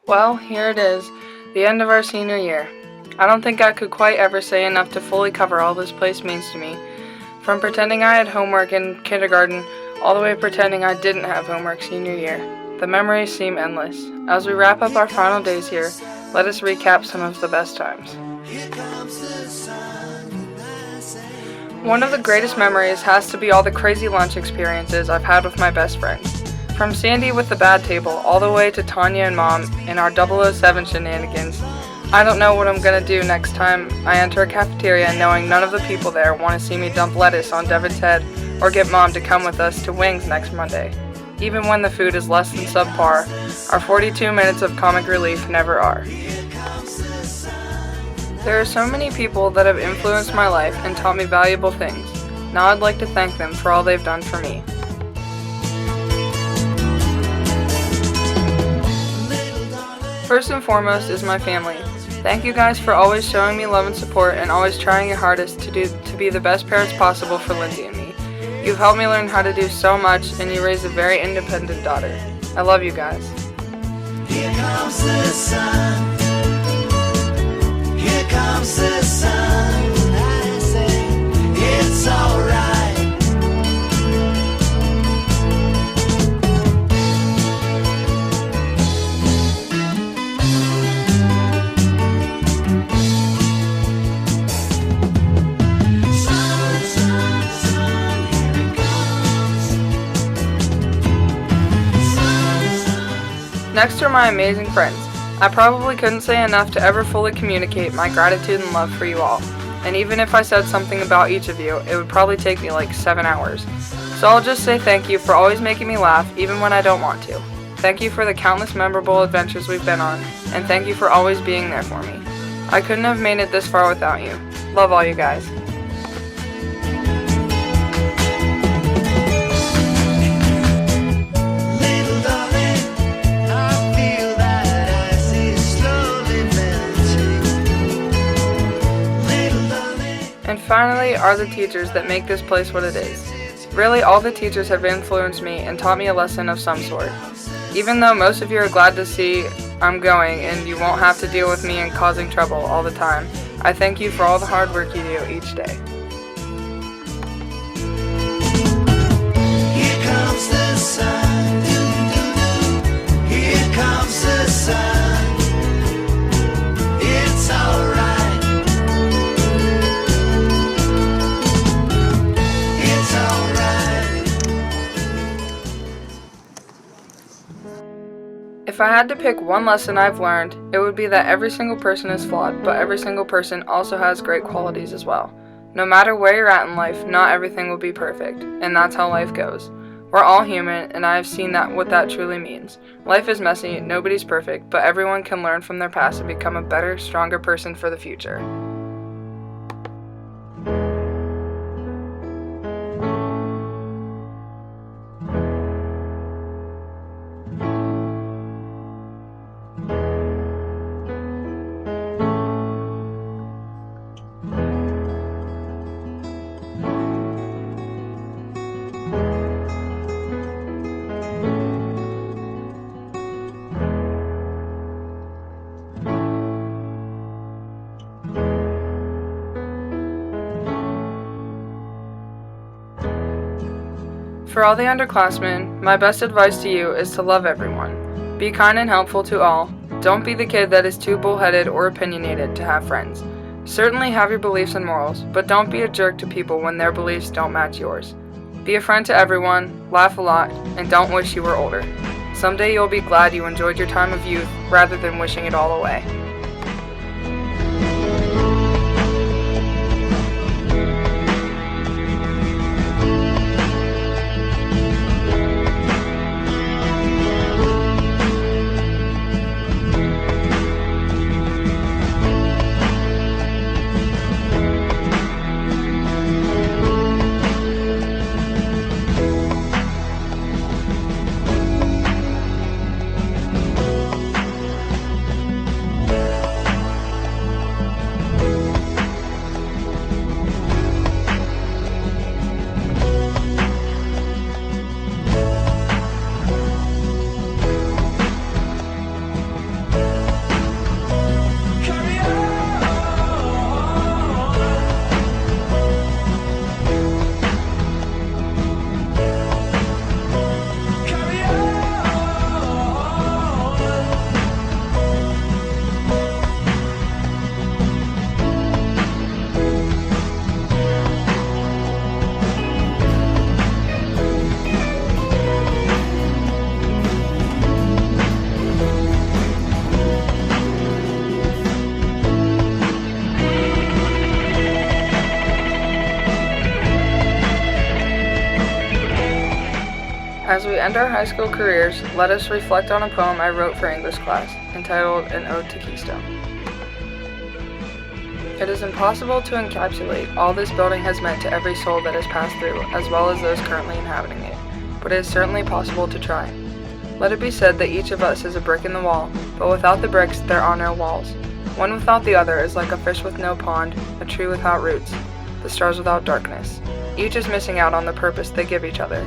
Well, here it is, the end of our senior year. I don't think I could quite ever say enough to fully cover all this place means to me. From pretending I had homework in kindergarten all the way to pretending I didn't have homework senior year. The memories seem endless. As we wrap up our final days here, let us recap some of the best times. One of the greatest memories has to be all the crazy lunch experiences I've had with my best friends. From Sandy with the bad table all the way to Tanya and Mom in our 007 shenanigans. I don't know what I'm gonna do next time I enter a cafeteria knowing none of the people there want to see me dump lettuce on Devin's head or get Mom to come with us to Wings next Monday. Even when the food is less than subpar, our 42 minutes of comic relief never are. There are so many people that have influenced my life and taught me valuable things. Now I'd like to thank them for all they've done for me. First and foremost is my family. Thank you guys for always showing me love and support and always trying your hardest to be the best parents possible for Lindsay and me. You've helped me learn how to do so much and you raised a very independent daughter. I love you guys. Here comes the sun. Here comes the sun. I say it's alright. Next are my amazing friends. I probably couldn't say enough to ever fully communicate my gratitude and love for you all. And even if I said something about each of you, it would probably take me like 7 hours. So I'll just say thank you for always making me laugh, even when I don't want to. Thank you for the countless memorable adventures we've been on, and thank you for always being there for me. I couldn't have made it this far without you. Love all you guys. And finally are the teachers that make this place what it is. Really, all the teachers have influenced me and taught me a lesson of some sort. Even though most of you are glad to see I'm going and you won't have to deal with me and causing trouble all the time, I thank you for all the hard work you do each day. Here comes the sun. Here comes the sun. It's alright. If I had to pick one lesson I've learned, it would be that every single person is flawed, but every single person also has great qualities as well. No matter where you're at in life, not everything will be perfect, and that's how life goes. We're all human, and I have seen what that truly means. Life is messy, nobody's perfect, but everyone can learn from their past and become a better, stronger person for the future. For all the underclassmen, my best advice to you is to love everyone. Be kind and helpful to all. Don't be the kid that is too bullheaded or opinionated to have friends. Certainly have your beliefs and morals, but don't be a jerk to people when their beliefs don't match yours. Be a friend to everyone, laugh a lot, and don't wish you were older. Someday you'll be glad you enjoyed your time of youth rather than wishing it all away. As we end our high school careers, let us reflect on a poem I wrote for English class, entitled An Ode to Keystone. It is impossible to encapsulate all this building has meant to every soul that has passed through, as well as those currently inhabiting it, but it is certainly possible to try. Let it be said that each of us is a brick in the wall, but without the bricks there are no walls. One without the other is like a fish with no pond, a tree without roots, the stars without darkness. Each is missing out on the purpose they give each other.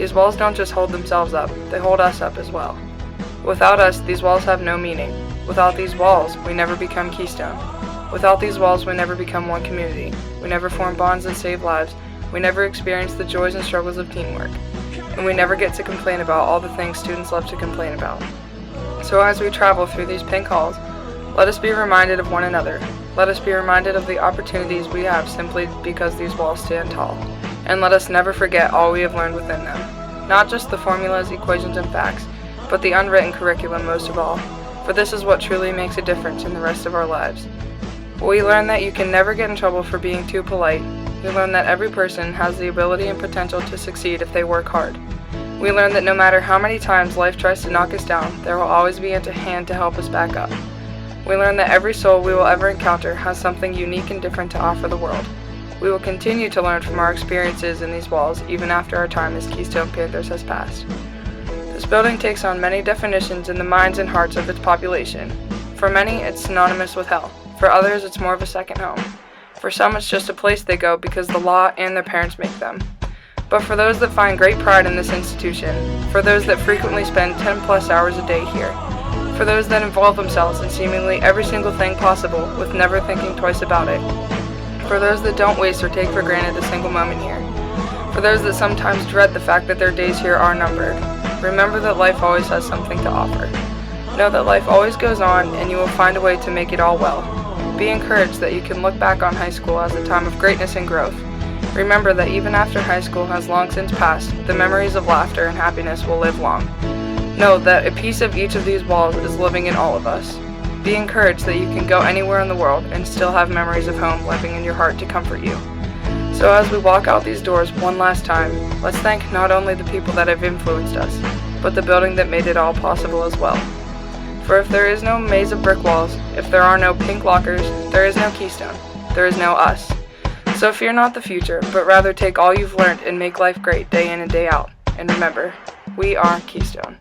These walls don't just hold themselves up, they hold us up as well. Without us, these walls have no meaning. Without these walls, we never become Keystone. Without these walls, we never become one community. We never form bonds that save lives. We never experience the joys and struggles of teamwork. And we never get to complain about all the things students love to complain about. So as we travel through these pink halls, let us be reminded of one another. Let us be reminded of the opportunities we have simply because these walls stand tall. And let us never forget all we have learned within them. Not just the formulas, equations, and facts, but the unwritten curriculum most of all. For this is what truly makes a difference in the rest of our lives. We learn that you can never get in trouble for being too polite. We learn that every person has the ability and potential to succeed if they work hard. We learn that no matter how many times life tries to knock us down, there will always be a hand to help us back up. We learn that every soul we will ever encounter has something unique and different to offer the world. We will continue to learn from our experiences in these walls even after our time as Keystone Panthers has passed. This building takes on many definitions in the minds and hearts of its population. For many, it's synonymous with hell. For others, it's more of a second home. For some, it's just a place they go because the law and their parents make them. But for those that find great pride in this institution, for those that frequently spend 10 plus hours a day here, for those that involve themselves in seemingly every single thing possible with never thinking twice about it, for those that don't waste or take for granted a single moment here, for those that sometimes dread the fact that their days here are numbered, remember that life always has something to offer. Know that life always goes on and you will find a way to make it all well. Be encouraged that you can look back on high school as a time of greatness and growth. Remember that even after high school has long since passed, the memories of laughter and happiness will live long. Know that a piece of each of these walls is living in all of us. Be encouraged that you can go anywhere in the world and still have memories of home living in your heart to comfort you. So as we walk out these doors one last time, let's thank not only the people that have influenced us, but the building that made it all possible as well. For if there is no maze of brick walls, if there are no pink lockers, there is no Keystone. There is no us. So fear not the future, but rather take all you've learned and make life great day in and day out. And remember, we are Keystone.